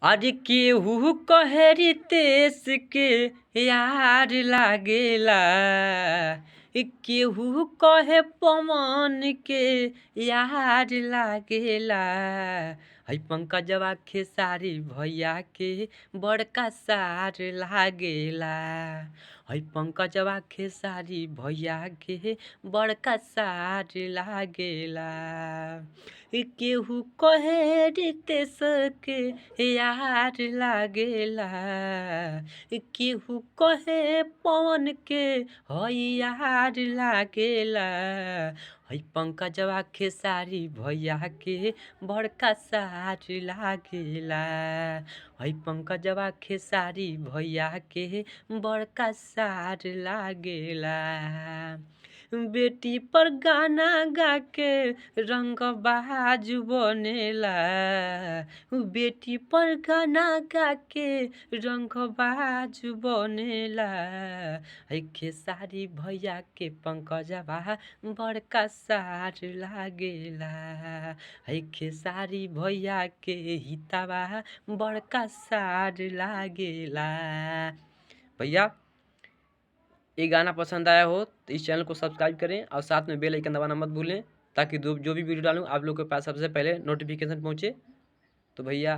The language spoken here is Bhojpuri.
आज केहू कहे रितेश के यार लागेला, केहू कहे पवन के यार लागेला। हई पंकजवा खेसारी भैया के बड़का सार लागेला। हई पंकजवा खेसारी भैया के बड़का सार लागेला। केहू कहे रितेश के यार लागेला, केहू कहे पवन के हई यार लागेला। हई पंकजवा खेसारी भैया के बड़का सार लागेला। हई पंकजवा खेसारी भैया के बड़का सार लागेला। बेटी पर गाना गा के रंगबाज बनेला, बेटी पर गाना गा के रंगबाज बनेला। हई खेसारी भैया के पंकजवा बड़का सार लागेला। हई खेसारी भैया के हितवा बड़का सार लागेला। भैया ये गाना पसंद आया हो तो इस चैनल को सब्सक्राइब करें और साथ में बेल आइकन दबाना मत भूलें, ताकि जो भी वीडियो डालूं आप लोग के पास सबसे पहले नोटिफिकेशन पहुंचे। तो भैया